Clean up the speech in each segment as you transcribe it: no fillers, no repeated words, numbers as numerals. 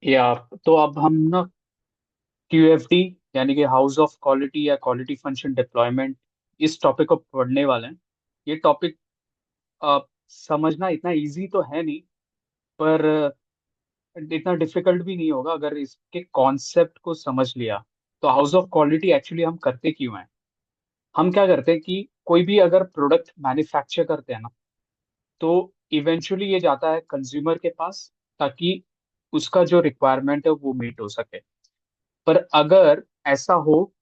या तो अब हम ना क्यूएफडी यानी कि हाउस ऑफ क्वालिटी या क्वालिटी फंक्शन डिप्लॉयमेंट इस टॉपिक को पढ़ने वाले हैं। ये टॉपिक समझना इतना इजी तो है नहीं, पर इतना डिफिकल्ट भी नहीं होगा अगर इसके कॉन्सेप्ट को समझ लिया। तो हाउस ऑफ क्वालिटी एक्चुअली हम करते क्यों हैं? हम क्या करते हैं कि कोई भी अगर प्रोडक्ट मैन्युफैक्चर करते हैं ना, तो इवेंचुअली ये जाता है कंज्यूमर के पास, ताकि उसका जो रिक्वायरमेंट है वो मीट हो सके। पर अगर ऐसा हो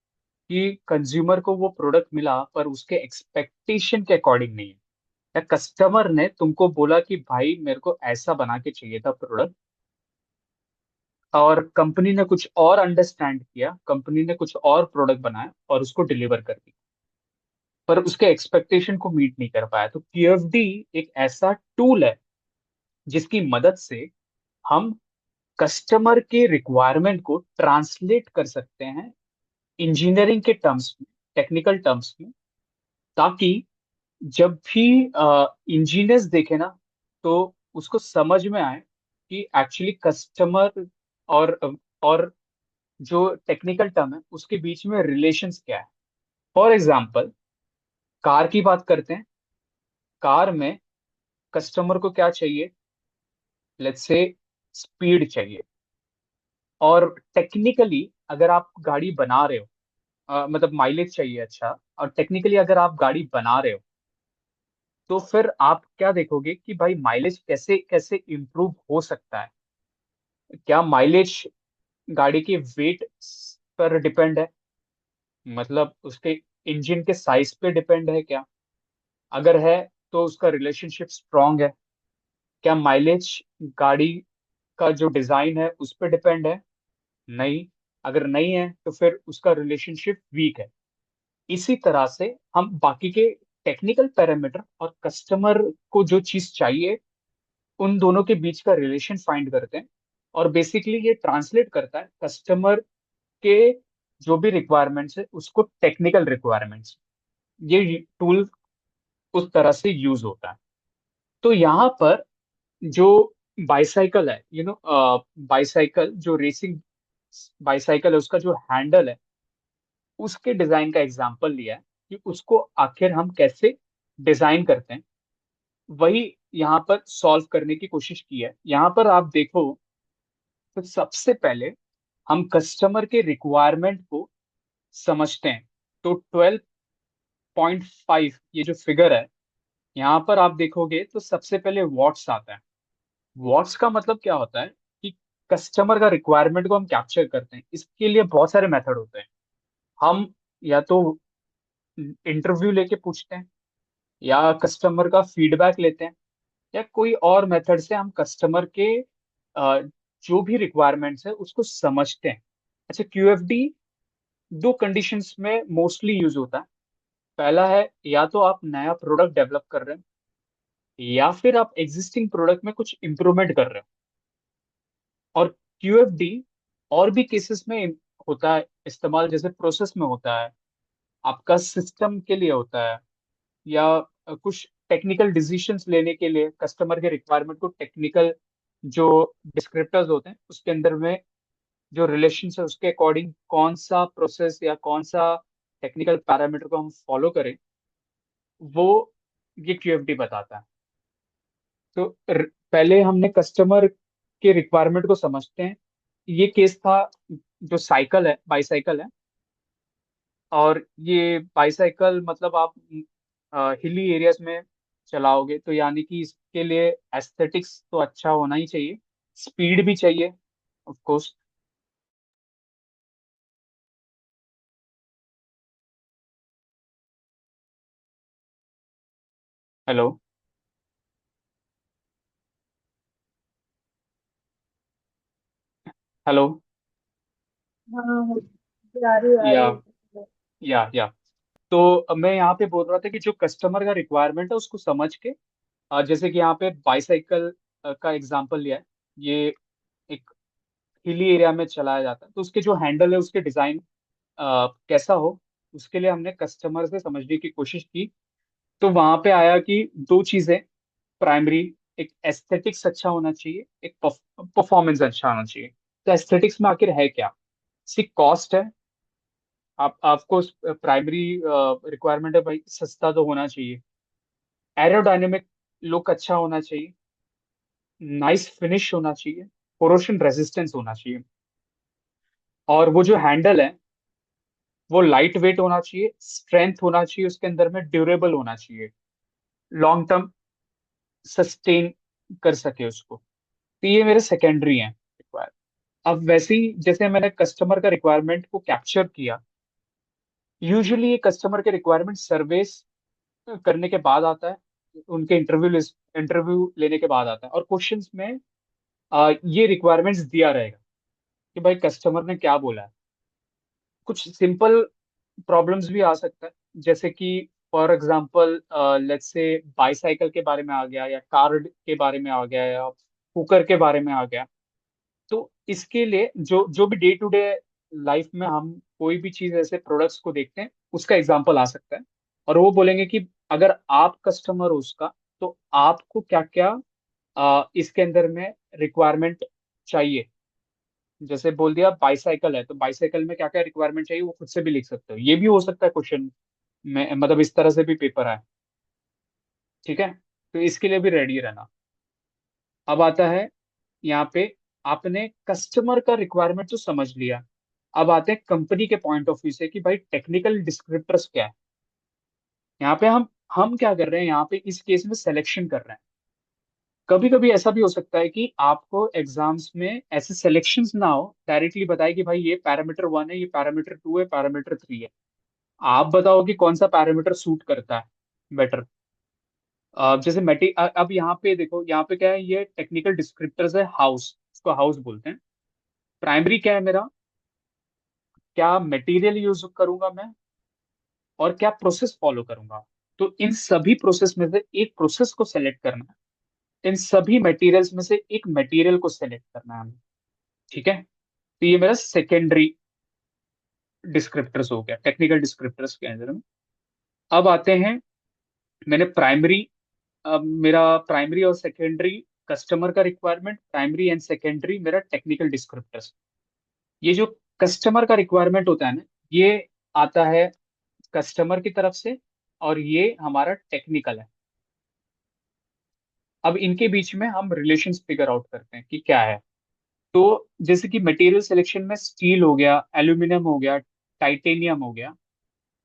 कि कंज्यूमर को वो प्रोडक्ट मिला पर उसके एक्सपेक्टेशन के अकॉर्डिंग नहीं है, या कस्टमर ने तुमको बोला कि भाई मेरे को ऐसा बना के चाहिए था प्रोडक्ट, और कंपनी ने कुछ और अंडरस्टैंड किया, कंपनी ने कुछ और प्रोडक्ट बनाया और उसको डिलीवर कर दिया, पर उसके एक्सपेक्टेशन को मीट नहीं कर पाया, तो क्यूएफडी एक ऐसा टूल है जिसकी मदद से हम कस्टमर के रिक्वायरमेंट को ट्रांसलेट कर सकते हैं इंजीनियरिंग के टर्म्स में, टेक्निकल टर्म्स में, ताकि जब भी इंजीनियर्स देखे ना, तो उसको समझ में आए कि एक्चुअली कस्टमर और और जो टेक्निकल टर्म है उसके बीच में रिलेशंस क्या है। फॉर एग्जांपल, कार की बात करते हैं। कार में कस्टमर को क्या चाहिए? लेट्स से स्पीड चाहिए। और टेक्निकली अगर आप गाड़ी बना रहे हो, मतलब माइलेज चाहिए, अच्छा। और टेक्निकली अगर आप गाड़ी बना रहे हो, तो फिर आप क्या देखोगे कि भाई माइलेज कैसे कैसे इम्प्रूव हो सकता है। क्या माइलेज गाड़ी के वेट पर डिपेंड है? मतलब उसके इंजन के साइज पे डिपेंड है क्या? अगर है तो उसका रिलेशनशिप स्ट्रांग है। क्या माइलेज गाड़ी का जो डिजाइन है उस पर डिपेंड है? नहीं। अगर नहीं है तो फिर उसका रिलेशनशिप वीक है। इसी तरह से हम बाकी के टेक्निकल पैरामीटर और कस्टमर को जो चीज चाहिए, उन दोनों के बीच का रिलेशन फाइंड करते हैं। और बेसिकली ये ट्रांसलेट करता है कस्टमर के जो भी रिक्वायरमेंट्स है उसको टेक्निकल रिक्वायरमेंट्स। ये टूल उस तरह से यूज होता है। तो यहाँ पर जो बाइसाइकिल है, बाइसाइकिल जो रेसिंग बाइसाइकिल है, उसका जो हैंडल है, उसके डिजाइन का एग्जांपल लिया है कि उसको आखिर हम कैसे डिजाइन करते हैं। वही यहाँ पर सॉल्व करने की कोशिश की है। यहाँ पर आप देखो, तो सबसे पहले हम कस्टमर के रिक्वायरमेंट को समझते हैं। तो 12.5 ये जो फिगर है, यहाँ पर आप देखोगे तो सबसे पहले वॉट्स आता है। वॉट्स का मतलब क्या होता है कि कस्टमर का रिक्वायरमेंट को हम कैप्चर करते हैं। इसके लिए बहुत सारे मेथड होते हैं। हम या तो इंटरव्यू लेके पूछते हैं, या कस्टमर का फीडबैक लेते हैं, या कोई और मेथड से हम कस्टमर के अ, जो भी रिक्वायरमेंट्स है उसको समझते हैं। अच्छा, क्यूएफडी दो कंडीशंस में मोस्टली यूज होता है। पहला है, या तो आप नया प्रोडक्ट डेवलप कर रहे हैं, या फिर आप एग्जिस्टिंग प्रोडक्ट में कुछ इंप्रूवमेंट कर रहे हो। और क्यूएफडी और भी केसेस में होता है इस्तेमाल, जैसे प्रोसेस में होता है, आपका सिस्टम के लिए होता है, या कुछ टेक्निकल डिसीजंस लेने के लिए कस्टमर के रिक्वायरमेंट को टेक्निकल जो डिस्क्रिप्टर्स होते हैं उसके अंदर में जो रिलेशन है उसके अकॉर्डिंग कौन सा प्रोसेस या कौन सा टेक्निकल पैरामीटर को हम फॉलो करें, वो ये क्यूएफडी बताता है। तो पहले हमने कस्टमर के रिक्वायरमेंट को समझते हैं। ये केस था, जो साइकिल है, बाईसाइकिल है। और ये बाईसाइकिल मतलब आप हिली एरियाज में चलाओगे, तो यानी कि इसके लिए एस्थेटिक्स तो अच्छा होना ही चाहिए, स्पीड भी चाहिए, ऑफ कोर्स। हेलो। हेलो। हाँ, आ रही आ या रही है। या तो मैं यहाँ पे बोल रहा था कि जो कस्टमर का रिक्वायरमेंट है उसको समझ के, जैसे कि यहाँ पे बाईसाइकिल का एग्जांपल लिया है। ये एक हिली एरिया में चलाया जाता है, तो उसके जो हैंडल है उसके डिजाइन कैसा हो, उसके लिए हमने कस्टमर से समझने की कोशिश की। तो वहां पे आया कि दो चीजें प्राइमरी, एक एस्थेटिक्स अच्छा होना चाहिए, एक परफॉर्मेंस अच्छा होना चाहिए। तो एस्थेटिक्स में आखिर है क्या? सी कॉस्ट है। आपको प्राइमरी रिक्वायरमेंट है भाई, सस्ता तो होना चाहिए। एरोडायनेमिक लुक अच्छा होना चाहिए। नाइस फिनिश होना चाहिए। कोरोशन रेजिस्टेंस होना चाहिए। और वो जो हैंडल है वो लाइट वेट होना चाहिए, स्ट्रेंथ होना चाहिए उसके अंदर में, ड्यूरेबल होना चाहिए, लॉन्ग टर्म सस्टेन कर सके उसको। तो ये मेरे सेकेंडरी हैं रिक्वायर। अब वैसे ही जैसे मैंने कस्टमर का रिक्वायरमेंट को कैप्चर किया, यूजुअली ये कस्टमर के रिक्वायरमेंट सर्वेस करने के बाद आता है, उनके इंटरव्यू लेने के बाद आता है, और क्वेश्चंस में ये रिक्वायरमेंट्स दिया रहेगा कि भाई कस्टमर ने क्या बोला है। कुछ सिंपल प्रॉब्लम्स भी आ सकता है, जैसे कि for example let's say bicycle के बारे में आ गया, या कार के बारे में आ गया, या कुकर के बारे में आ गया। तो इसके लिए जो जो भी डे टू डे लाइफ में हम कोई भी चीज ऐसे प्रोडक्ट्स को देखते हैं, उसका एग्जांपल आ सकता है। और वो बोलेंगे कि अगर आप कस्टमर हो उसका, तो आपको क्या क्या इसके अंदर में रिक्वायरमेंट चाहिए। जैसे बोल दिया बाईसाइकिल है, तो बाईसाइकिल में क्या क्या रिक्वायरमेंट चाहिए वो खुद से भी लिख सकते हो। ये भी हो सकता है क्वेश्चन में, मतलब इस तरह से भी पेपर आए। ठीक है, तो इसके लिए भी रेडी रहना। अब आता है यहाँ पे, आपने कस्टमर का रिक्वायरमेंट तो समझ लिया। अब आते हैं कंपनी के पॉइंट ऑफ व्यू से कि भाई टेक्निकल डिस्क्रिप्टर्स क्या है। यहाँ पे हम क्या कर रहे हैं, यहाँ पे इस केस में सिलेक्शन कर रहे हैं। कभी कभी ऐसा भी हो सकता है कि आपको एग्जाम्स में ऐसे सिलेक्शंस ना हो, डायरेक्टली बताए कि भाई ये पैरामीटर 1 है, ये पैरामीटर 2 है, पैरामीटर 3 है। आप बताओ कि कौन सा पैरामीटर सूट करता है बेटर। जैसे अब यहाँ पे देखो, यहाँ पे क्या है, ये टेक्निकल डिस्क्रिप्टर्स है हाउस, इसको हाउस बोलते हैं। प्राइमरी क्या है मेरा, क्या मटेरियल यूज करूंगा मैं, और क्या प्रोसेस फॉलो करूंगा। तो इन सभी प्रोसेस में से एक प्रोसेस को सेलेक्ट करना है, इन सभी मटेरियल्स में से एक मटेरियल को सेलेक्ट करना है हमें। ठीक है, तो ये मेरा सेकेंडरी डिस्क्रिप्टर्स हो गया टेक्निकल डिस्क्रिप्टर्स के अंदर में। अब आते हैं, मैंने प्राइमरी, अब मेरा प्राइमरी और सेकेंडरी कस्टमर का रिक्वायरमेंट, प्राइमरी एंड सेकेंडरी मेरा टेक्निकल डिस्क्रिप्टर्स। ये जो कस्टमर का रिक्वायरमेंट होता है ना, ये आता है कस्टमर की तरफ से, और ये हमारा टेक्निकल है। अब इनके बीच में हम रिलेशंस फिगर आउट करते हैं कि क्या है। तो जैसे कि मटेरियल सिलेक्शन में स्टील हो गया, एल्यूमिनियम हो गया, टाइटेनियम हो गया।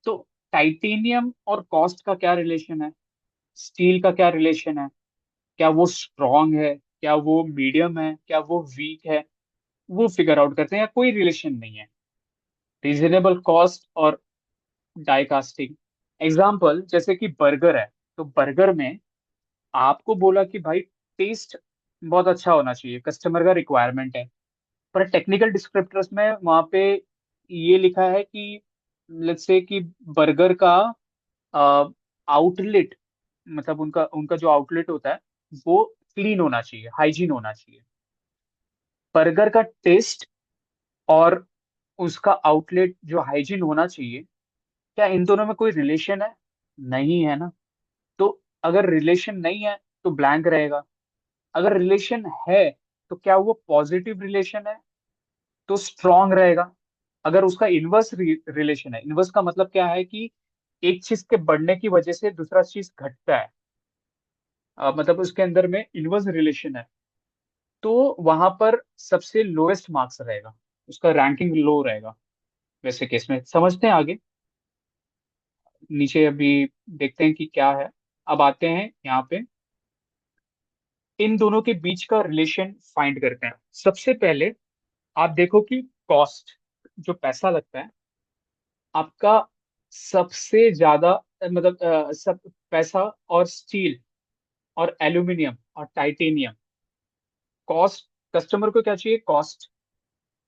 तो टाइटेनियम और कॉस्ट का क्या रिलेशन है, स्टील का क्या रिलेशन है, क्या वो स्ट्रॉन्ग है, क्या वो मीडियम है, क्या वो वीक है, वो फिगर आउट करते हैं, या कोई रिलेशन नहीं है। रीजनेबल कॉस्ट और डाई कास्टिंग। एग्जाम्पल जैसे कि बर्गर है, तो बर्गर में आपको बोला कि भाई टेस्ट बहुत अच्छा होना चाहिए, कस्टमर का रिक्वायरमेंट है। पर टेक्निकल डिस्क्रिप्टर्स में वहां पे ये लिखा है कि लेट्स से कि बर्गर का आउटलेट, मतलब उनका उनका जो आउटलेट होता है वो क्लीन होना चाहिए, हाइजीन होना चाहिए। बर्गर का टेस्ट और उसका आउटलेट जो हाइजीन होना चाहिए, क्या इन दोनों में कोई रिलेशन है? नहीं है ना। तो अगर रिलेशन नहीं है तो ब्लैंक रहेगा। अगर रिलेशन है तो क्या वो पॉजिटिव रिलेशन है, तो स्ट्रॉन्ग रहेगा। अगर उसका इनवर्स रिलेशन है, इनवर्स का मतलब क्या है कि एक चीज के बढ़ने की वजह से दूसरा चीज घटता है, मतलब उसके अंदर में इनवर्स रिलेशन है, तो वहां पर सबसे लोएस्ट मार्क्स रहेगा, उसका रैंकिंग लो रहेगा। वैसे केस में समझते हैं आगे, नीचे अभी देखते हैं कि क्या है। अब आते हैं यहाँ पे, इन दोनों के बीच का रिलेशन फाइंड करते हैं। सबसे पहले आप देखो कि कॉस्ट, जो पैसा लगता है आपका, सबसे ज्यादा मतलब सब पैसा, और स्टील और एल्यूमिनियम और टाइटेनियम। कॉस्ट, कस्टमर को क्या चाहिए, कॉस्ट।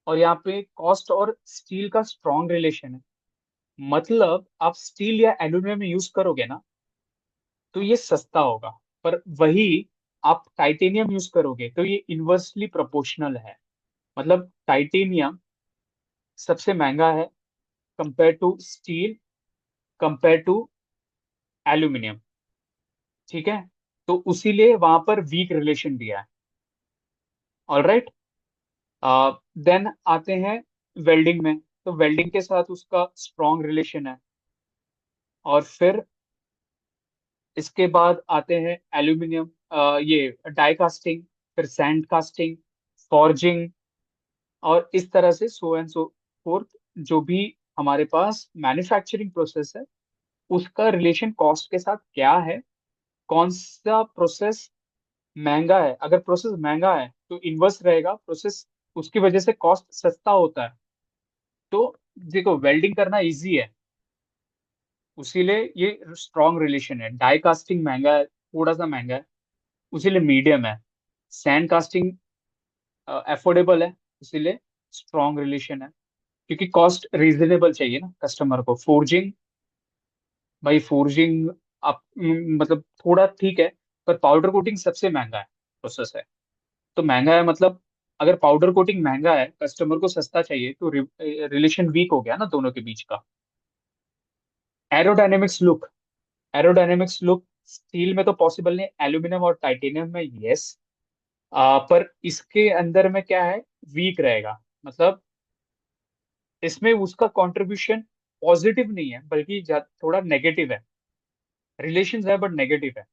और यहाँ पे कॉस्ट और स्टील का स्ट्रॉन्ग रिलेशन है। मतलब आप स्टील या एल्यूमिनियम यूज करोगे ना, तो ये सस्ता होगा। पर वही आप टाइटेनियम यूज करोगे तो ये इनवर्सली प्रोपोर्शनल है। मतलब टाइटेनियम सबसे महंगा है compare to steel, compare to aluminium. ठीक है, तो उसीलिए वहां पर वीक रिलेशन दिया है। All right. देन आते हैं वेल्डिंग में। तो वेल्डिंग के साथ उसका स्ट्रॉन्ग रिलेशन है। और फिर इसके बाद आते हैं एल्यूमिनियम, ये डाई कास्टिंग, फिर सैंड कास्टिंग, फॉर्जिंग, और इस तरह से सो एंड सो फोर्थ। जो भी हमारे पास मैन्युफैक्चरिंग प्रोसेस है उसका रिलेशन कॉस्ट के साथ क्या है, कौन सा प्रोसेस महंगा है। अगर प्रोसेस महंगा है तो इन्वर्स रहेगा प्रोसेस, उसकी वजह से कॉस्ट सस्ता होता है। तो देखो, वेल्डिंग करना इजी है, उसीलिए ये स्ट्रॉन्ग रिलेशन है। डाई कास्टिंग महंगा है, थोड़ा सा महंगा है, उसीलिए मीडियम है। सैंड कास्टिंग अफोर्डेबल है, इसीलिए स्ट्रॉन्ग रिलेशन है, क्योंकि कॉस्ट रीजनेबल चाहिए ना कस्टमर को। फोर्जिंग, भाई फोर्जिंग आप मतलब थोड़ा ठीक है, पर पाउडर कोटिंग सबसे महंगा है प्रोसेस है। तो महंगा है मतलब, अगर पाउडर कोटिंग महंगा है, कस्टमर को सस्ता चाहिए, तो रिलेशन वीक हो गया ना दोनों के बीच का। Aerodynamics look, aerodynamics look steel में तो पॉसिबल नहीं, एल्यूमिनियम और टाइटेनियम में यस। पर इसके अंदर में क्या है, वीक रहेगा। मतलब इसमें उसका कंट्रीब्यूशन पॉजिटिव नहीं है, बल्कि थोड़ा नेगेटिव है। रिलेशंस है बट नेगेटिव है।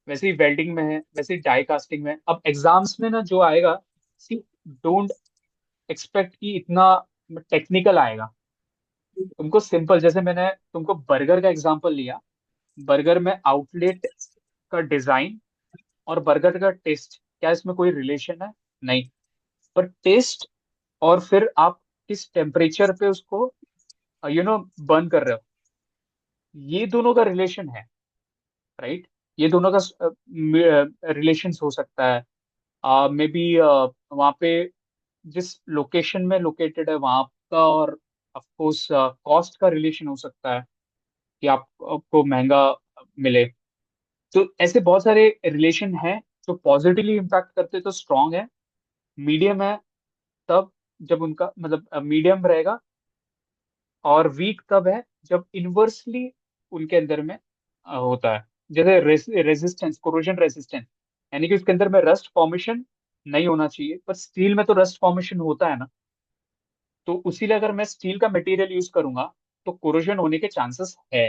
वैसे ही वेल्डिंग में है, वैसे ही डाई कास्टिंग में। अब एग्जाम्स में ना जो आएगा, सी, डोंट एक्सपेक्ट कि इतना टेक्निकल आएगा। तुमको सिंपल, जैसे मैंने तुमको बर्गर का एग्जांपल लिया, बर्गर में आउटलेट का डिजाइन और बर्गर का टेस्ट, क्या इसमें कोई रिलेशन है? नहीं। पर टेस्ट, और फिर आप किस टेम्परेचर पे उसको बर्न कर रहे हो, ये दोनों का रिलेशन है, राइट। ये दोनों का रिलेशन हो सकता है। मे बी वहाँ पे जिस लोकेशन में लोकेटेड है वहाँ का, और ऑफ कोर्स कॉस्ट का रिलेशन हो सकता है कि आपको महंगा मिले। तो ऐसे बहुत सारे रिलेशन हैं जो पॉजिटिवली इम्पैक्ट करते तो स्ट्रांग है। मीडियम है तब, जब उनका मतलब मीडियम रहेगा। और वीक तब है जब इनवर्सली उनके अंदर में होता है। जैसे रेजिस्टेंस, कोरोजन रेजिस्टेंस, यानी कि उसके अंदर में रस्ट फॉर्मेशन नहीं होना चाहिए, पर स्टील में तो रस्ट फॉर्मेशन होता है ना। तो उसीलिए अगर मैं स्टील का मटेरियल यूज करूंगा तो कोरोजन होने के चांसेस है।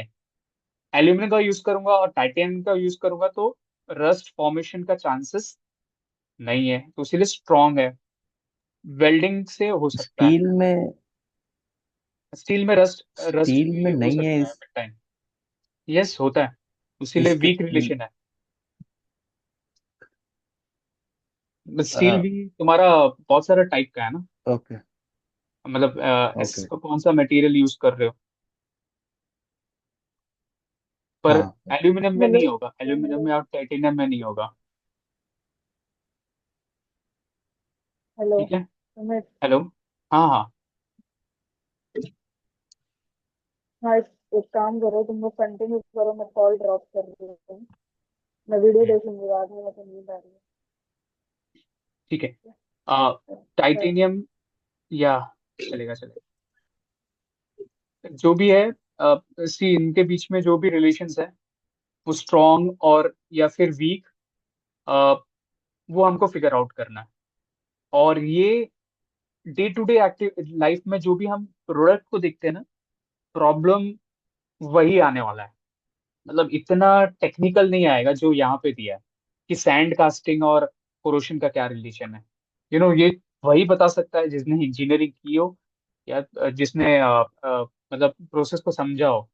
एल्यूमिनियम का यूज करूंगा और टाइटेनियम का यूज करूंगा तो रस्ट फॉर्मेशन का चांसेस नहीं है, तो इसीलिए स्ट्रांग है। वेल्डिंग से हो सकता है। स्टील में स्टील में रस्ट, रस्ट स्टील भी में हो नहीं है सकता है इस विद टाइम। यस, होता है, इसीलिए इसके वीक रिलेशन है। स्टील भी तुम्हारा बहुत सारा टाइप का है ना। ओके मतलब ओके कौन सा मटेरियल यूज कर रहे हो। पर हाँ एल्यूमिनियम में हेलो नहीं होगा, एल्यूमिनियम में और टाइटेनियम में नहीं होगा। हेलो ठीक है। मैं हेलो। हाँ हाँ। हाँ एक काम करो, तुम लोग कंटिन्यू करो, मैं कॉल ड्रॉप कर देती हूँ। मैं वीडियो हम्म, देखूंगी बाद में, मुझे नींद आ रही ठीक है। है। बाय। टाइटेनियम या चलेगा, चलेगा, जो भी है। सी, इनके बीच में जो भी रिलेशंस है वो स्ट्रॉन्ग और या फिर वीक, वो हमको फिगर आउट करना है। और ये day to day active life में जो भी हम प्रोडक्ट को देखते हैं ना, प्रॉब्लम वही आने वाला है। मतलब इतना टेक्निकल नहीं आएगा जो यहाँ पे दिया है कि सैंड कास्टिंग और कोरोशन का क्या रिलेशन है। ये वही बता सकता है जिसने इंजीनियरिंग की हो, या जिसने मतलब प्रोसेस को समझा हो।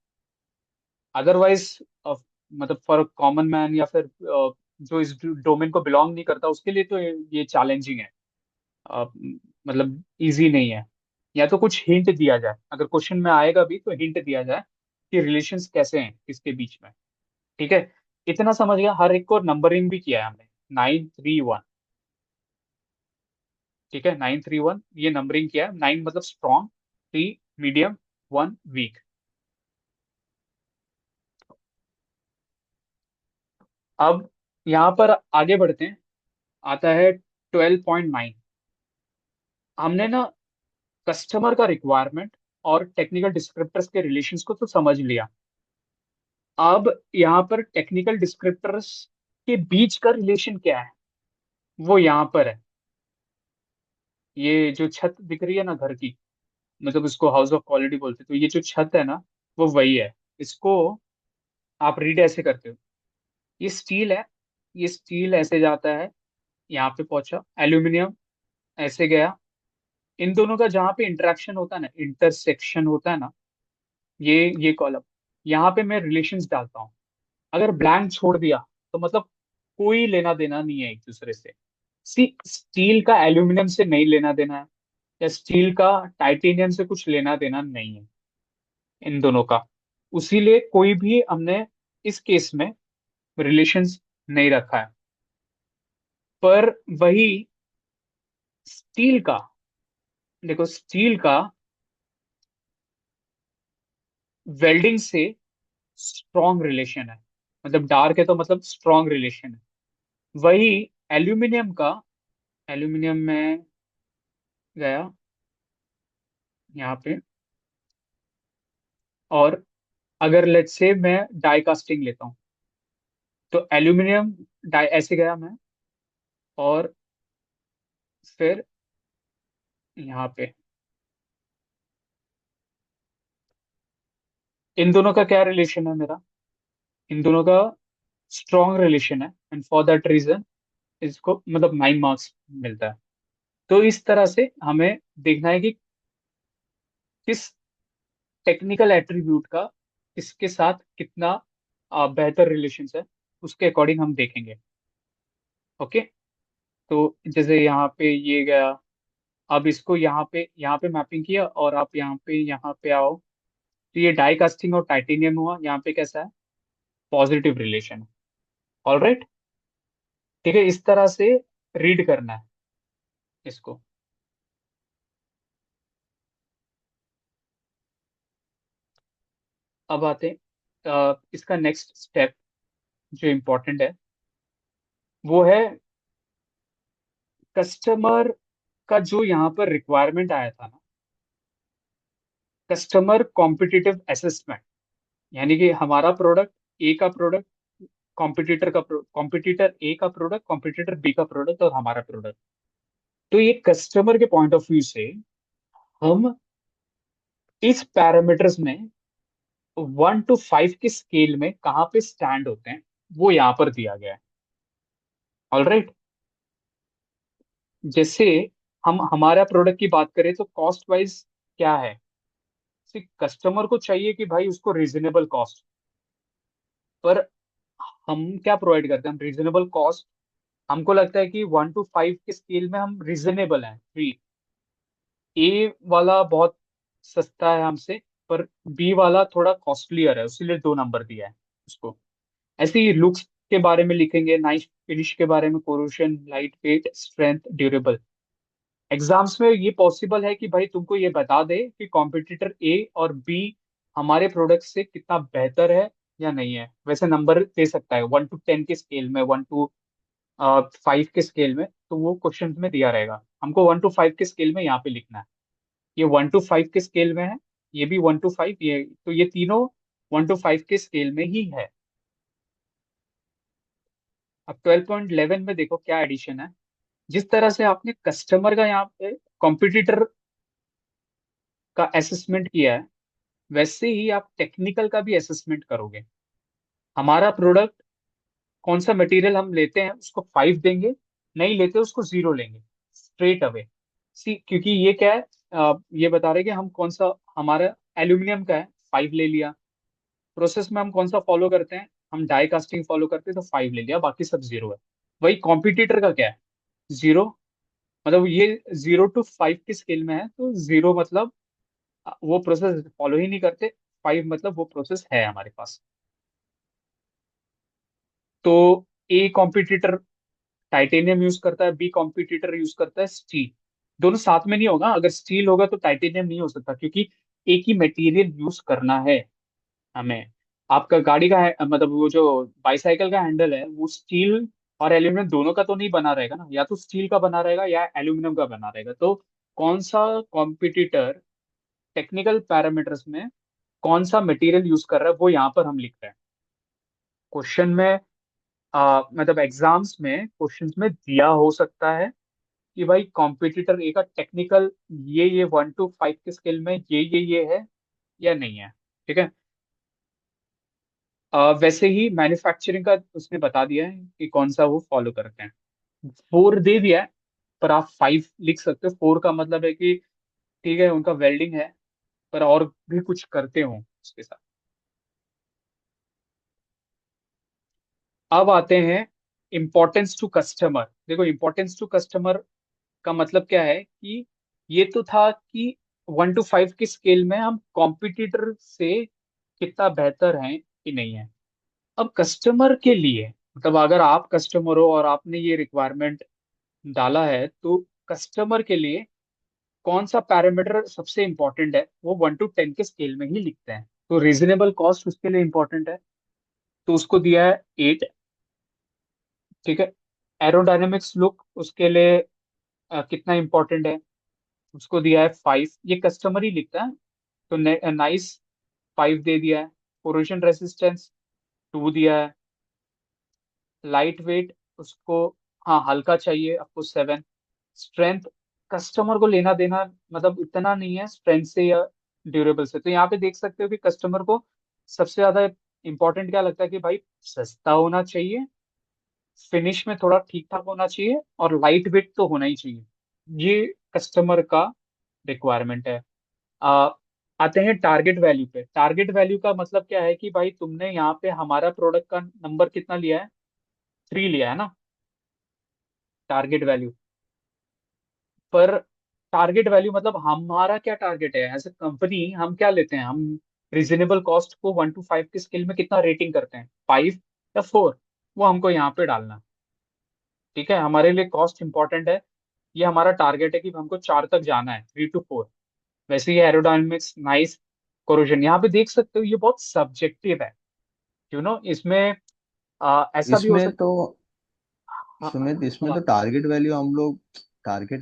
अदरवाइज मतलब फॉर कॉमन मैन, या फिर जो इस डोमेन को बिलोंग नहीं करता, उसके लिए तो ये चैलेंजिंग है। मतलब इजी नहीं है। या तो कुछ हिंट दिया जाए, अगर क्वेश्चन में आएगा भी तो हिंट दिया जाए कि रिलेशंस कैसे हैं इसके बीच में। ठीक है। इतना समझ गया, हर एक को नंबरिंग भी किया है हमने। 9 3 1। ठीक है, 9 3 1 ये नंबरिंग किया है। 9 मतलब स्ट्रॉन्ग, 3 मीडियम, 1 वीक। अब यहाँ पर आगे बढ़ते हैं। आता है 12.9। हमने ना कस्टमर का रिक्वायरमेंट और टेक्निकल डिस्क्रिप्टर्स के रिलेशंस को तो समझ लिया। अब यहाँ पर टेक्निकल डिस्क्रिप्टर्स के बीच का रिलेशन क्या है, वो यहाँ पर है। ये जो छत दिख रही है ना घर की, मतलब इसको हाउस ऑफ क्वालिटी बोलते हैं। तो ये जो छत है ना, वो वही है। इसको आप रीड ऐसे करते हो, ये स्टील है, ये स्टील ऐसे जाता है, यहाँ पे पहुंचा एल्यूमिनियम, ऐसे गया। इन दोनों का जहाँ पे इंटरेक्शन होता है ना, इंटरसेक्शन होता है ना, ये कॉलम, यहाँ पे मैं रिलेशंस डालता हूँ। अगर ब्लैंक छोड़ दिया तो मतलब कोई लेना देना नहीं है एक दूसरे से। सी स्टील का एल्यूमिनियम से नहीं लेना देना है, या स्टील का टाइटेनियम से कुछ लेना देना नहीं है, इन दोनों का। उसीलिए कोई भी हमने इस केस में रिलेशंस नहीं रखा है। पर वही स्टील का, देखो स्टील का वेल्डिंग से स्ट्रॉन्ग रिलेशन है, मतलब डार्क है तो मतलब स्ट्रॉन्ग रिलेशन है। वही एल्यूमिनियम का, एल्यूमिनियम में गया यहाँ पे, और अगर लेट्स से मैं डाई कास्टिंग लेता हूँ, तो एल्यूमिनियम डाई ऐसे गया मैं, और फिर यहाँ पे इन दोनों का क्या रिलेशन है मेरा, इन दोनों का स्ट्रॉन्ग रिलेशन है, एंड फॉर दैट रीजन इसको मतलब 9 मार्क्स मिलता है। तो इस तरह से हमें देखना है कि किस टेक्निकल एट्रीब्यूट का किसके साथ कितना बेहतर रिलेशन है, उसके अकॉर्डिंग हम देखेंगे। ओके। तो जैसे यहाँ पे ये गया, अब इसको यहाँ पे मैपिंग किया, और आप यहाँ पे आओ, तो ये डाई कास्टिंग और टाइटेनियम हुआ, यहाँ पे कैसा है, पॉजिटिव रिलेशन। All right. ठीक है, इस तरह से रीड करना है इसको। अब आते हैं इसका नेक्स्ट स्टेप जो इम्पोर्टेंट है, वो है कस्टमर का जो यहाँ पर रिक्वायरमेंट आया था ना, कस्टमर कॉम्पिटिटिव असेसमेंट। यानी कि हमारा प्रोडक्ट, ए का प्रोडक्ट, कॉम्पिटिटर ए का प्रोडक्ट, कॉम्पिटिटर बी का प्रोडक्ट, और हमारा प्रोडक्ट। तो ये कस्टमर के पॉइंट ऑफ व्यू से हम इस पैरामीटर्स में 1 to 5 के स्केल में कहाँ पे स्टैंड होते हैं, वो यहाँ पर दिया गया है। All right. जैसे हम हमारा प्रोडक्ट की बात करें तो कॉस्ट वाइज क्या है, कस्टमर को चाहिए कि भाई उसको रीजनेबल कॉस्ट, पर हम क्या प्रोवाइड करते हैं, हम रीजनेबल कॉस्ट। हमको लगता है कि 1 to 5 के स्केल में हम रीजनेबल हैं, 3। ए वाला बहुत सस्ता है हमसे, पर बी वाला थोड़ा कॉस्टलियर है, इसीलिए 2 नंबर दिया है उसको। ऐसे ही लुक्स के बारे में लिखेंगे, नाइस फिनिश के बारे में, corrosion, light weight, strength, durable. Exams में ये पॉसिबल है कि भाई तुमको ये बता दे कि कॉम्पिटिटर ए और बी हमारे प्रोडक्ट से कितना बेहतर है या नहीं है। वैसे नंबर दे सकता है 1 to 10 के स्केल में, 1 to 5 के स्केल में, तो वो क्वेश्चन में दिया रहेगा। हमको 1 to 5 के स्केल में यहाँ पे लिखना है। ये 1 to 5 के स्केल में है, ये भी 1 to 5, ये तो ये तीनों 1 to 5 के स्केल में ही है। अब 12.11 में देखो क्या एडिशन है। जिस तरह से आपने कस्टमर का यहाँ पे कॉम्पिटिटर का असेसमेंट किया है, वैसे ही आप टेक्निकल का भी असेसमेंट करोगे। हमारा प्रोडक्ट, कौन सा मटेरियल हम लेते हैं उसको 5 देंगे, नहीं लेते उसको 0 लेंगे, स्ट्रेट अवे। सी क्योंकि ये क्या है, ये बता रहे कि हम कौन सा, हमारा एल्यूमिनियम का है, 5 ले लिया। प्रोसेस में हम कौन सा फॉलो करते हैं, हम डाई कास्टिंग फॉलो करते हैं, तो 5 ले लिया, बाकी सब 0 है। वही कॉम्पिटिटर का क्या है, 0। मतलब ये 0 to 5 के स्केल में है, तो 0 मतलब वो प्रोसेस फॉलो ही नहीं करते, 5 मतलब वो प्रोसेस है हमारे पास। तो ए कॉम्पिटिटर टाइटेनियम यूज करता है, बी कॉम्पिटिटर यूज करता है स्टील। दोनों साथ में नहीं होगा, अगर स्टील होगा तो टाइटेनियम नहीं हो सकता, क्योंकि एक ही मटेरियल यूज करना है हमें। आपका गाड़ी का मतलब वो जो बाईसाइकिल का हैंडल है, वो स्टील और एल्यूमिनियम दोनों का तो नहीं बना रहेगा ना, या तो स्टील का बना रहेगा या एल्यूमिनियम का बना रहेगा। तो कौन सा कॉम्पिटिटर टेक्निकल पैरामीटर्स में कौन सा मटेरियल यूज कर रहा है, वो यहाँ पर हम लिख रहे हैं। क्वेश्चन में मतलब एग्जाम्स में क्वेश्चंस में दिया हो सकता है, कि भाई कॉम्पिटिटर ए का टेक्निकल ये 1 to 5 के स्केल में ये है या नहीं है। ठीक है। वैसे ही मैन्युफैक्चरिंग का उसने बता दिया है कि कौन सा वो फॉलो करते हैं। 4 दे दिया है, पर आप 5 लिख सकते हो। 4 का मतलब है कि ठीक है उनका वेल्डिंग है, पर और भी कुछ करते हो उसके साथ। अब आते हैं इम्पोर्टेंस टू कस्टमर। देखो इम्पोर्टेंस टू कस्टमर का मतलब क्या है कि ये तो था कि 1 to 5 की स्केल में हम कॉम्पिटिटर से कितना बेहतर हैं कि नहीं है। अब कस्टमर के लिए, मतलब अगर आप कस्टमर हो और आपने ये रिक्वायरमेंट डाला है, तो कस्टमर के लिए कौन सा पैरामीटर सबसे इंपॉर्टेंट है, वो 1 to 10 के स्केल में ही लिखते हैं। तो रीजनेबल कॉस्ट उसके लिए इंपॉर्टेंट है, तो उसको दिया है 8। ठीक है। एरोडायनेमिक्स लुक उसके लिए कितना इंपॉर्टेंट है, उसको दिया है 5। ये कस्टमर ही लिखता है, तो नाइस 5 दे दिया है। कोरोजन रेसिस्टेंस 2 दिया है। लाइट वेट उसको, हाँ हल्का चाहिए आपको 7। स्ट्रेंथ, कस्टमर को लेना देना मतलब इतना नहीं है स्ट्रेंथ से या ड्यूरेबल से। तो यहाँ पे देख सकते हो कि कस्टमर को सबसे ज्यादा इंपॉर्टेंट क्या लगता है कि भाई सस्ता होना चाहिए, फिनिश में थोड़ा ठीक ठाक होना चाहिए, और लाइट वेट तो होना ही चाहिए। ये कस्टमर का रिक्वायरमेंट है। आ, आते हैं टारगेट वैल्यू पे। टारगेट वैल्यू का मतलब क्या है कि भाई तुमने यहाँ पे हमारा प्रोडक्ट का नंबर कितना लिया है, 3 लिया है ना, टारगेट वैल्यू। पर टारगेट वैल्यू मतलब हमारा क्या टारगेट है एज ए कंपनी, हम क्या लेते हैं, हम रीजनेबल कॉस्ट को 1 to 5 के स्केल में कितना रेटिंग करते हैं, 5 या 4, वो हमको यहाँ पे डालना। ठीक है, हमारे लिए कॉस्ट इंपॉर्टेंट है, ये हमारा टारगेट है कि हमको 4 तक जाना है, 3 to 4। वैसे ही एरोडायनेमिक्स नाइस कोरोजन, यहाँ पे देख सकते हो ये बहुत सब्जेक्टिव है। इसमें ऐसा भी हो इसमें सकता तो है। इसमें तो हाँ टारगेट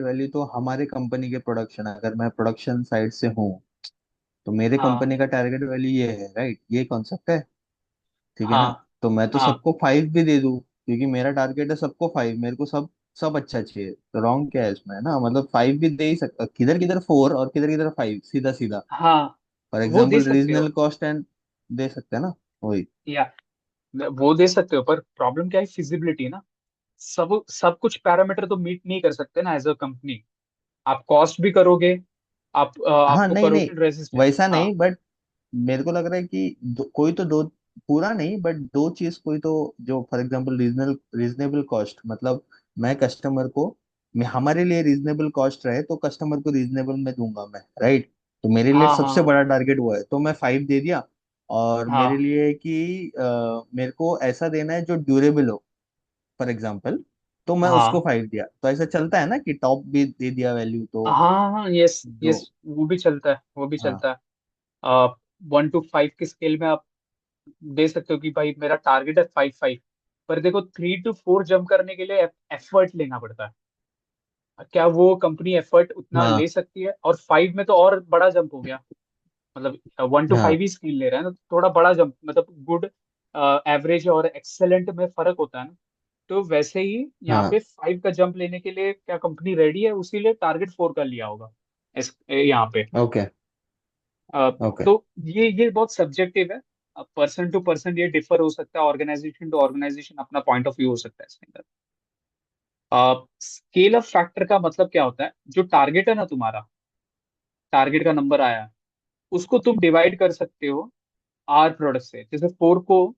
वैल्यू तो हमारे कंपनी के प्रोडक्शन, अगर मैं प्रोडक्शन साइड से हूँ तो मेरे हाँ कंपनी का टारगेट वैल्यू ये है, राइट? ये कॉन्सेप्ट है, ठीक है हाँ ना? तो मैं तो हाँ सबको 5 भी दे दूं, क्योंकि मेरा टारगेट है सबको 5, मेरे को सब सब अच्छा चाहिए। तो रॉन्ग क्या है इसमें, है ना? मतलब 5 भी दे ही सकता, किधर किधर 4 और किधर किधर 5, सीधा सीधा। हाँ, फॉर वो दे एग्जाम्पल सकते हो। रीजनल कॉस्ट एंड दे सकते हैं ना, वही। या वो दे सकते हो, पर प्रॉब्लम क्या है, फिजिबिलिटी ना। सब सब कुछ पैरामीटर तो मीट नहीं कर सकते ना एज अ कंपनी। आप कॉस्ट भी करोगे, आप हाँ, आपको नहीं नहीं, करोगे रेजिस्टेंस। वैसा हाँ नहीं, बट मेरे को लग रहा है कि कोई तो दो, पूरा नहीं बट दो चीज कोई तो, जो फॉर एग्जांपल रीजनेबल कॉस्ट, मतलब मैं कस्टमर को, मैं हमारे लिए रीजनेबल कॉस्ट रहे तो कस्टमर को रीजनेबल में दूंगा मैं, राइट? तो मेरे लिए हाँ सबसे हाँ बड़ा टारगेट वो है, तो मैं 5 दे दिया। और मेरे हाँ लिए कि मेरे को ऐसा देना है जो ड्यूरेबल हो, फॉर एग्जांपल, तो मैं उसको हाँ 5 दिया। तो ऐसा चलता है ना कि टॉप भी दे दिया वैल्यू तो हाँ हाँ, यस जो। यस, वो भी चलता है, वो भी हाँ चलता है। आप 1 to 5 के स्केल में आप दे सकते हो कि भाई मेरा टारगेट है 5 5। पर देखो 3 to 4 जंप करने के लिए एफर्ट लेना पड़ता है। क्या वो कंपनी एफर्ट उतना ले हाँ सकती है? और 5 में तो और बड़ा जंप हो गया। मतलब 1 to 5 हाँ ही स्किल ले रहे हैं ना, तो थोड़ा बड़ा जंप, मतलब गुड, एवरेज और एक्सेलेंट में फर्क होता है ना। तो वैसे ही यहाँ हाँ। पे 5 का जंप लेने के लिए क्या कंपनी रेडी है, उसी लिए टारगेट 4 का लिया होगा यहाँ पे। ओके अ, ओके। तो ये बहुत सब्जेक्टिव है, पर्सन टू पर्सन ये डिफर हो सकता है, ऑर्गेनाइजेशन टू ऑर्गेनाइजेशन अपना पॉइंट ऑफ व्यू हो सकता है इसके अंदर। स्केल ऑफ फैक्टर का मतलब क्या होता है, जो टारगेट है ना तुम्हारा, टारगेट का नंबर आया है, उसको तुम डिवाइड कर सकते हो आर प्रोडक्ट से। जैसे 4 को,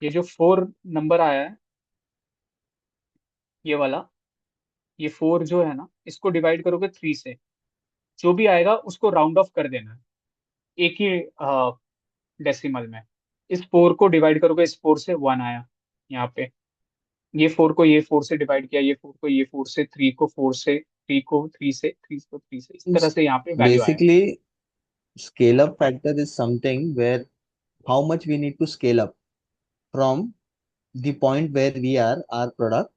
ये जो 4 नंबर आया है, ये वाला, ये 4 जो है ना, इसको डिवाइड करोगे 3 से, जो भी आएगा उसको राउंड ऑफ कर देना है एक ही डेसिमल में। इस 4 को डिवाइड करोगे, इस 4 से 1 आया यहाँ पे। ये 4 को ये 4 से डिवाइड किया, ये 4 को ये 4 से, 3 को 4 से, 3 को 3 से, 3 को 3 से, इस तरह से यहाँ पे वैल्यू आया। Basically scale up factor is something where how much we need to scale up from the point where we are, our product,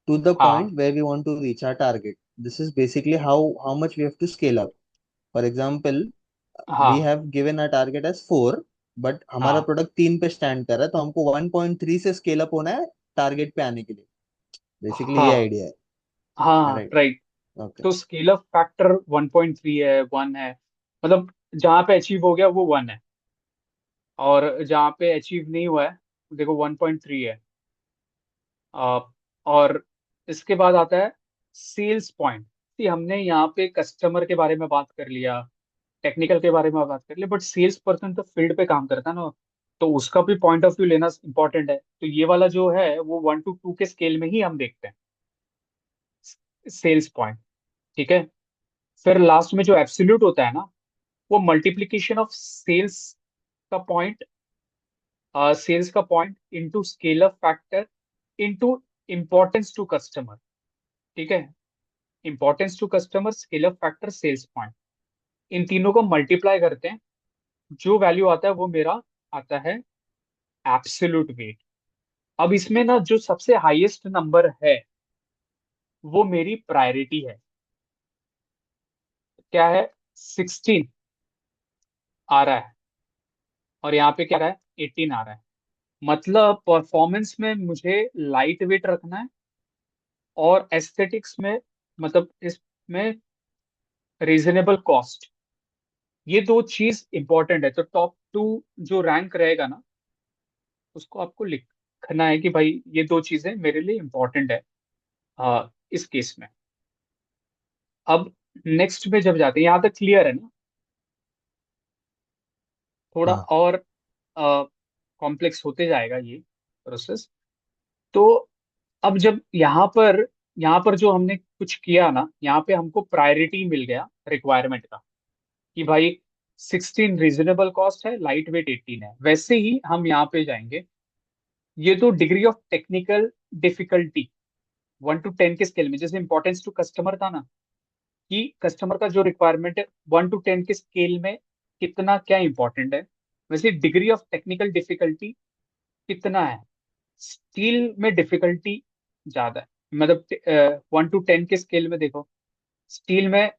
to the हाँ point where we want to reach our target. This is basically how much we have to scale up. For example, we हाँ have given our target as 4, but हमारा हाँ product 3 पे stand कर रहा है, तो हमको 1.3 से स्केल अप होना है टारगेट पे आने के लिए। बेसिकली ये हाँ आइडिया हाँ है, हाँ, राइट? राइट। ओके। तो स्केल अप फैक्टर 1.3 है, 1 है, मतलब जहां पे अचीव हो गया वो 1 है, और जहां पे अचीव नहीं हुआ है देखो 1.3 है। आ, और इसके बाद आता है सेल्स पॉइंट। हमने यहाँ पे कस्टमर के बारे में बात कर लिया, टेक्निकल के बारे में बात कर लिया, बट सेल्स पर्सन तो फील्ड पे काम करता है ना, तो उसका भी पॉइंट ऑफ व्यू लेना इंपॉर्टेंट है। तो ये वाला जो है वो 1 to 2 के स्केल में ही हम देखते हैं सेल्स पॉइंट। ठीक है। फिर लास्ट में जो एब्सोल्यूट होता है ना, वो मल्टीप्लीकेशन ऑफ सेल्स का point into scale up factor into importance to customer. ठीक है। Importance to customer, scale up factor, sales point, इन तीनों को मल्टीप्लाई करते हैं, जो वैल्यू आता है वो मेरा आता है एब्सोल्यूट वेट। अब इसमें ना जो सबसे हाईएस्ट नंबर है वो मेरी प्रायोरिटी है। क्या है? 16 आ रहा है, और यहाँ पे क्या रहा है? 18 आ रहा है। मतलब परफॉर्मेंस में मुझे लाइट वेट रखना है, और एस्थेटिक्स में, मतलब इसमें रीजनेबल कॉस्ट, ये दो चीज इंपॉर्टेंट है। तो टॉप टू जो रैंक रहेगा ना, उसको आपको लिखना है कि भाई ये दो चीजें मेरे लिए इंपॉर्टेंट है इस केस में। अब नेक्स्ट में जब जाते हैं, यहाँ तक क्लियर है ना? थोड़ा हाँ और कॉम्प्लेक्स होते जाएगा ये प्रोसेस। तो अब जब यहाँ पर जो हमने कुछ किया ना, यहाँ पे हमको प्रायोरिटी मिल गया रिक्वायरमेंट का, कि भाई 16 रीजनेबल कॉस्ट है, लाइट वेट 18 है। वैसे ही हम यहाँ पे जाएंगे, ये तो degree of technical difficulty 1 to 10 के स्केल में, जैसे इंपॉर्टेंस टू कस्टमर था ना, कि कस्टमर का जो रिक्वायरमेंट है 1 to 10 के स्केल में कितना क्या इंपॉर्टेंट है, वैसे डिग्री ऑफ टेक्निकल डिफिकल्टी कितना है। स्टील में डिफिकल्टी ज्यादा है, मतलब 1 to 10 के स्केल में देखो, स्टील में,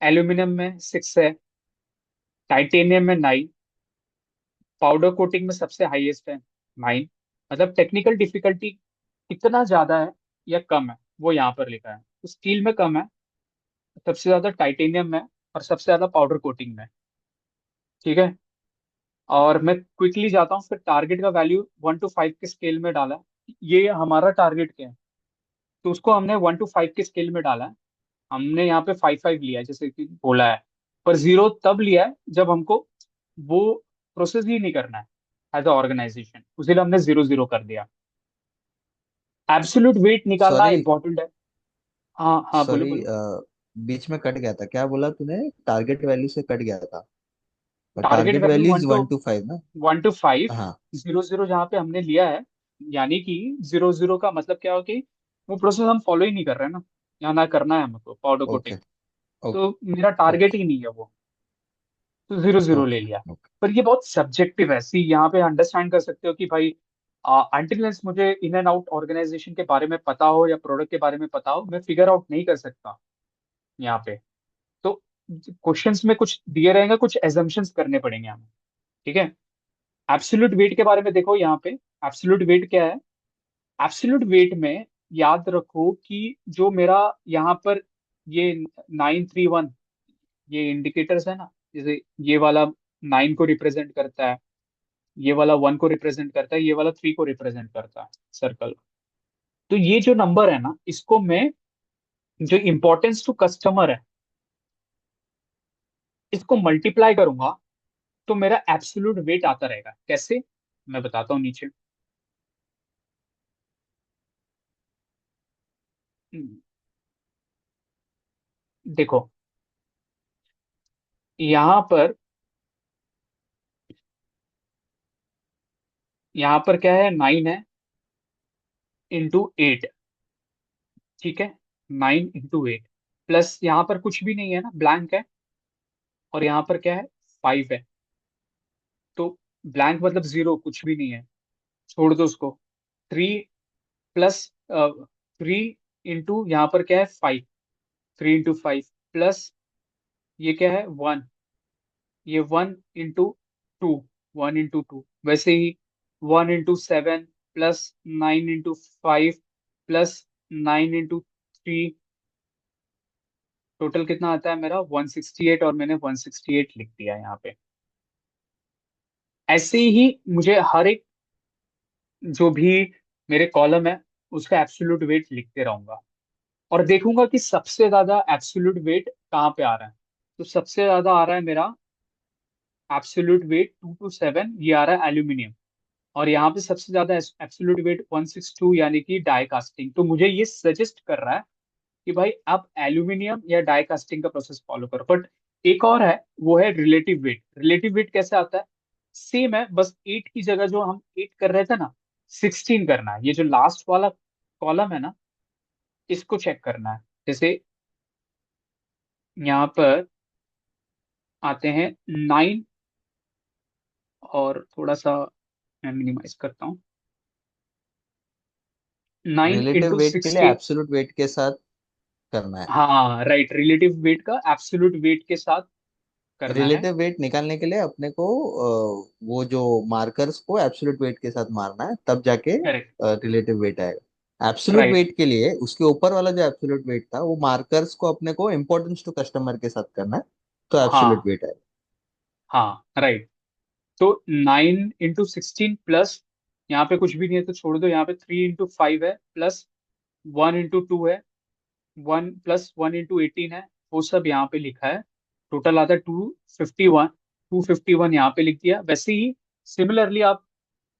एल्यूमिनियम में 6 है, टाइटेनियम में 9, पाउडर कोटिंग में सबसे हाईएस्ट है 9। मतलब टेक्निकल डिफिकल्टी कितना ज्यादा है या कम है, वो यहाँ पर लिखा है। तो स्टील में कम है, सबसे ज्यादा टाइटेनियम में, और सबसे ज्यादा पाउडर कोटिंग में। ठीक है। और मैं क्विकली जाता हूँ, फिर टारगेट का वैल्यू 1 to 5 के स्केल में डाला है। ये हमारा टारगेट क्या है, तो उसको हमने 1 to 5 के स्केल में डाला है। हमने यहाँ पे 5 5 लिया है, जैसे कि बोला है, पर जीरो तब लिया है जब हमको वो प्रोसेस ही नहीं करना है एज अ ऑर्गेनाइजेशन, उसीलिए हमने 0 0 कर दिया। एब्सोल्यूट वेट निकालना सॉरी, इंपॉर्टेंट है। हाँ हाँ, बोलो सॉरी, बोलो। बीच में कट गया था, क्या बोला तूने? टारगेट वैल्यू से कट गया था, और target target value value one is to 1 to 5 ना? 1 to 5, हाँ। 0 0 जहाँ पे हमने लिया है, यानी कि 0 0 का मतलब क्या हो कि वो प्रोसेस हम फॉलो ही नहीं कर रहे हैं ना, यहाँ ना करना है हमको पाउडर ओके। कोटिंग, तो मेरा टारगेट ओके। ही नहीं है वो, तो 0 0 ले ओके। लिया। ओके। पर ये बहुत सब्जेक्टिव है, सी यहाँ पे अंडरस्टैंड कर सकते हो कि भाई अनटिल मुझे इन एंड आउट ऑर्गेनाइजेशन के बारे में पता हो या प्रोडक्ट के बारे में पता हो, मैं फिगर आउट नहीं कर सकता यहाँ पे। तो क्वेश्चंस में कुछ दिए रहेंगे, कुछ एजम्पशंस करने पड़ेंगे हमें। ठीक है। एब्सोल्यूट वेट के बारे में देखो यहाँ पे, एब्सोल्यूट वेट क्या है? एब्सोल्यूट वेट में याद रखो कि जो मेरा यहाँ पर ये 931, ये इंडिकेटर्स है ना, जैसे ये वाला 9 को रिप्रेजेंट करता है, ये वाला 1 को रिप्रेजेंट करता है, ये वाला 3 को रिप्रेजेंट करता है, सर्कल। तो ये जो नंबर है ना, इसको मैं, जो इंपॉर्टेंस टू कस्टमर है, इसको मल्टीप्लाई करूंगा, तो मेरा एब्सोल्यूट वेट आता रहेगा। कैसे? मैं बताता हूँ नीचे। हम्म, देखो यहाँ पर क्या है? 9 है इंटू 8। ठीक है। 9 into 8, प्लस यहाँ पर कुछ भी नहीं है ना, ब्लैंक है, और यहाँ पर क्या है? 5 है। तो ब्लैंक मतलब जीरो, कुछ भी नहीं है, छोड़ दो उसको। 3 प्लस 3 इंटू यहाँ पर क्या है? 5। 3 into 5 प्लस ये क्या है? 1। ये 1 into 2, 1 into 2, वैसे ही 1 into 7 plus 9 into 5 plus 9 into 3 total कितना आता है मेरा 168, और मैंने 168 लिख दिया यहाँ पे। ऐसे ही मुझे हर एक जो भी मेरे कॉलम है उसका एब्सोल्यूट वेट लिखते रहूंगा, और देखूंगा कि सबसे ज्यादा एब्सोल्यूट वेट कहाँ पे आ रहा है। तो सबसे ज्यादा आ रहा है मेरा एब्सोल्यूट वेट 227, ये आ रहा है एल्यूमिनियम। और यहाँ पे सबसे ज्यादा एब्सोल्यूट वेट 162 यानी कि डाई कास्टिंग। तो मुझे ये सजेस्ट कर रहा है कि भाई आप एल्यूमिनियम या डाई कास्टिंग का प्रोसेस फॉलो करो। बट एक और है, वो है रिलेटिव वेट। रिलेटिव वेट कैसे आता है? सेम है, बस 8 की जगह जो हम 8 कर रहे थे ना, 16 करना है। ये जो लास्ट वाला कॉलम है ना, इसको चेक करना है। जैसे यहाँ पर आते हैं 9, और थोड़ा सा मैं मिनिमाइज करता हूँ, 9 रिलेटिव इंटू वेट के लिए 16। एब्सोल्यूट वेट के साथ करना है। हाँ राइट, रिलेटिव वेट का एब्सोल्यूट वेट के साथ करना है। रिलेटिव वेट निकालने के लिए अपने को वो जो मार्कर्स को एब्सोल्यूट वेट के साथ मारना है, तब जाके करेक्ट। रिलेटिव वेट आएगा। Absolute right. वेट के लिए उसके ऊपर वाला जो एब्सोल्यूट वेट था, वो मार्कर्स को अपने को इम्पोर्टेंस टू कस्टमर के साथ करना है, तो एब्सोल्यूट हाँ। वेट आएगा। हाँ राइट। तो 9 इंटू 16 प्लस, यहाँ पे कुछ भी नहीं है तो छोड़ दो, यहाँ पे 3 इंटू 5 है, प्लस 1 इंटू 2 है, 1 प्लस 1 इंटू 18 है, वो सब यहाँ पे लिखा है। टोटल आता है 251। 251 यहाँ पे लिख दिया। वैसे ही सिमिलरली आप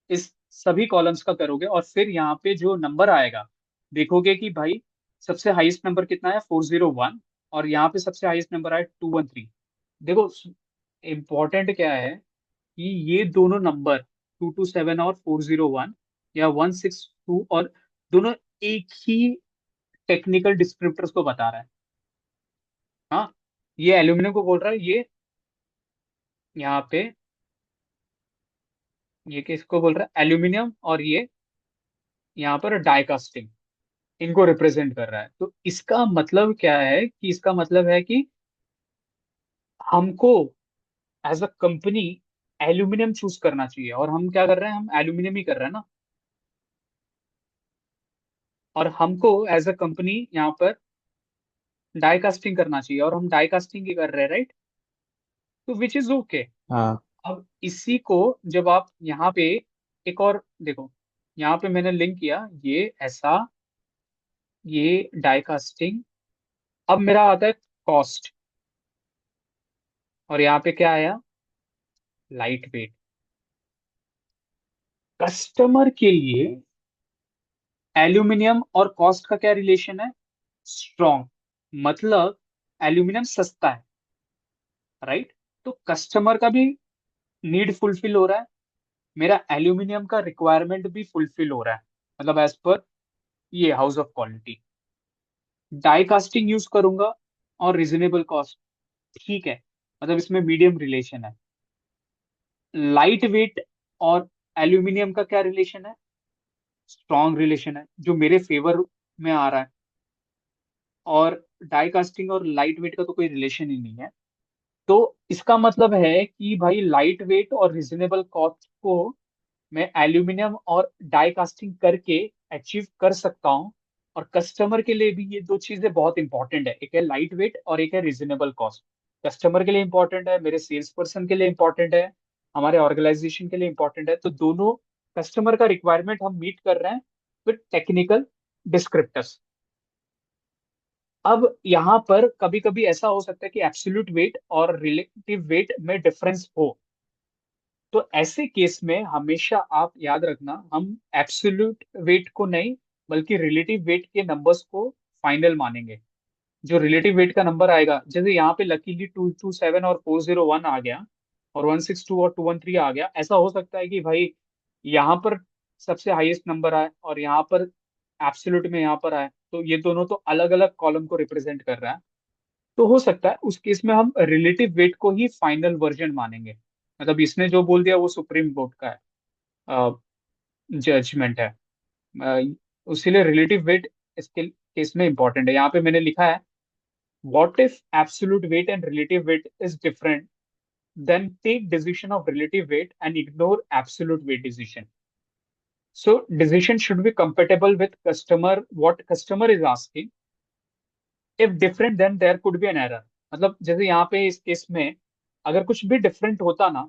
इस सभी कॉलम्स का करोगे, और फिर यहाँ पे जो नंबर आएगा देखोगे कि भाई सबसे हाईएस्ट नंबर कितना है, 401, और यहाँ पे सबसे हाईएस्ट नंबर आया 213। देखो इंपॉर्टेंट क्या है कि ये दोनों नंबर 227 और 401, या 162, और दोनों एक ही टेक्निकल डिस्क्रिप्टर्स को बता रहा है। हाँ, ये एल्यूमिनियम को बोल रहा है, ये यहाँ पे, ये किसको बोल रहा है, एल्यूमिनियम, और ये यहाँ पर डाइकास्टिंग, इनको रिप्रेजेंट कर रहा है। तो इसका मतलब क्या है, कि इसका मतलब है कि हमको as a company aluminium choose करना चाहिए, और हम क्या कर रहे हैं, हम एल्यूमिनियम ही कर रहे हैं ना। और हमको एज अ कंपनी यहाँ पर डाई कास्टिंग करना चाहिए, और हम डाई कास्टिंग ही कर रहे हैं, राइट। तो विच इज ओके। हाँ अब इसी को जब आप यहाँ पे एक और देखो, यहाँ पे मैंने लिंक किया ये ऐसा, ये डाई कास्टिंग। अब मेरा आता है कॉस्ट, और यहाँ पे क्या आया, लाइट वेट। कस्टमर के लिए एल्यूमिनियम और कॉस्ट का क्या रिलेशन है, स्ट्रॉन्ग। मतलब एल्यूमिनियम सस्ता है, राइट। तो कस्टमर का भी नीड फुलफिल हो रहा है, मेरा एल्यूमिनियम का रिक्वायरमेंट भी फुलफिल हो रहा है, मतलब एज पर ये house of quality. Die casting use करूंगा और रिजनेबल कॉस्ट, ठीक है, मतलब इसमें मीडियम रिलेशन है। लाइट वेट और एल्यूमिनियम का क्या रिलेशन है, स्ट्रॉन्ग रिलेशन है, जो मेरे फेवर में आ रहा है। और डाई कास्टिंग और लाइट वेट का तो कोई रिलेशन ही नहीं है। तो इसका मतलब है कि भाई लाइट वेट और रिजनेबल कॉस्ट को मैं एल्यूमिनियम और डाई कास्टिंग करके अचीव कर सकता हूँ। और कस्टमर के लिए भी ये दो चीजें बहुत इंपॉर्टेंट है, एक है लाइट वेट और एक है रिजनेबल कॉस्ट। कस्टमर के लिए इंपॉर्टेंट है, मेरे सेल्स पर्सन के लिए इंपॉर्टेंट है, हमारे ऑर्गेनाइजेशन के लिए इंपॉर्टेंट है। तो दोनों कस्टमर का रिक्वायरमेंट हम मीट कर रहे हैं विद टेक्निकल डिस्क्रिप्टर्स। अब यहाँ पर कभी कभी ऐसा हो सकता है कि एब्सोल्यूट वेट और रिलेटिव वेट में डिफरेंस हो। तो ऐसे केस में हमेशा आप याद रखना, हम एब्सोल्यूट वेट को नहीं बल्कि रिलेटिव वेट के नंबर्स को फाइनल मानेंगे। जो रिलेटिव वेट का नंबर आएगा, जैसे यहाँ पे लकीली 227 और 401 आ गया, और 162 और 213 आ गया। ऐसा हो सकता है कि भाई यहाँ पर सबसे हाईएस्ट नंबर आए, और यहाँ पर एब्सोल्यूट में यहाँ पर आए, तो ये दोनों तो अलग अलग कॉलम को रिप्रेजेंट कर रहा है। तो हो सकता है उस केस में हम रिलेटिव वेट को ही फाइनल वर्जन मानेंगे। मतलब इसने जो बोल दिया वो सुप्रीम कोर्ट का है, जजमेंट है। इसीलिए रिलेटिव वेट इसके केस में इंपॉर्टेंट है। यहाँ पे मैंने लिखा है, what if absolute weight and relative weight is different, then take decision of relative weight and ignore absolute weight decision. So decision should be compatible with customer, what customer is asking, if different then there could be an error. मतलब जैसे यहाँ पे इस case में अगर कुछ भी different होता ना,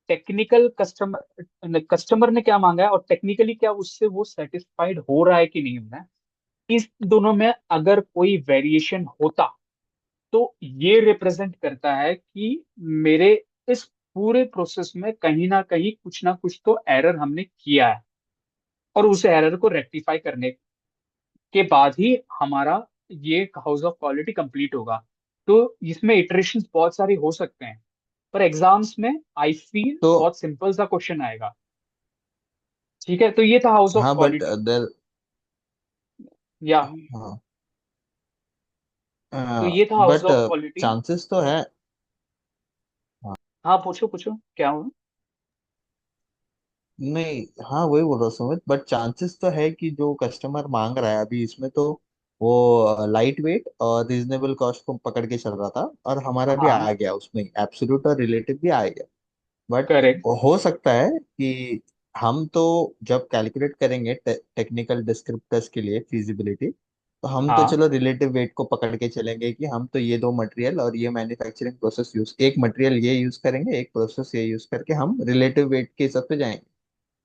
टेक्निकल कस्टमर कस्टमर ने क्या मांगा है और टेक्निकली क्या उससे वो सेटिस्फाइड हो रहा है कि नहीं हो रहा है, इस दोनों में अगर कोई वेरिएशन होता तो ये रिप्रेजेंट करता है कि मेरे इस पूरे प्रोसेस में कहीं ना कुछ तो एरर हमने किया है, और उस एरर को रेक्टिफाई करने के बाद ही हमारा ये हाउस ऑफ क्वालिटी कंप्लीट होगा। तो इसमें इटरेशंस बहुत सारी हो सकते हैं, पर एग्जाम्स में आई फील तो बहुत सिंपल सा क्वेश्चन आएगा। ठीक है, तो ये था हाउस ऑफ हाँ बट क्वालिटी। देर या हाँ तो ये था house but of quality. Chances तो है। हाँ, हाँ पूछो पूछो क्या हुआ। नहीं, हाँ वही बोल रहा हूँ सुमित, बट चांसेस तो है कि जो कस्टमर मांग रहा है अभी इसमें तो वो लाइट वेट और रीजनेबल कॉस्ट को पकड़ के चल रहा था, और हमारा भी हाँ आ गया उसमें, एब्सोल्यूट और रिलेटिव भी आ गया। But correct. हो सकता है कि हम तो जब कैलकुलेट करेंगे टेक्निकल डिस्क्रिप्टर्स के लिए फिजिबिलिटी, तो हम तो हाँ चलो रिलेटिव वेट को पकड़ के चलेंगे कि हम तो ये दो मटेरियल और ये मैन्युफैक्चरिंग प्रोसेस यूज, एक मटेरियल ये यूज करेंगे, एक प्रोसेस ये यूज करके हम रिलेटिव वेट के हिसाब से जाएंगे।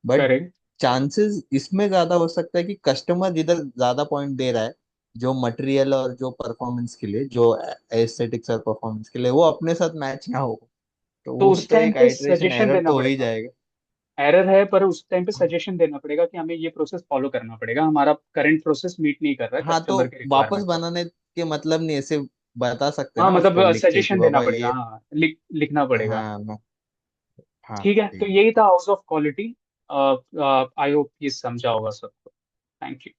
But correct. चांसेस इसमें ज्यादा हो सकता है कि कस्टमर जिधर ज्यादा पॉइंट दे रहा है, जो मटेरियल और जो परफॉर्मेंस के लिए, जो एस्थेटिक्स और परफॉर्मेंस के लिए, वो अपने साथ मैच ना हो, तो तो वो उस तो टाइम एक पे आइटरेशन सजेशन एरर देना तो हो ही पड़ेगा। जाएगा। एरर है पर उस टाइम पे सजेशन देना पड़ेगा कि हमें ये प्रोसेस फॉलो करना पड़ेगा, हमारा करंट प्रोसेस मीट नहीं कर रहा है हाँ तो कस्टमर के वापस रिक्वायरमेंट को। बनाने के मतलब नहीं, ऐसे बता सकते हैं हाँ ना उसको मतलब लिख के कि सजेशन देना बाबा पड़ेगा, ये। हाँ लिखना पड़ेगा। हाँ हाँ ठीक है, तो ठीक है। यही था house of quality. I hope ये समझा होगा सबको। Thank you.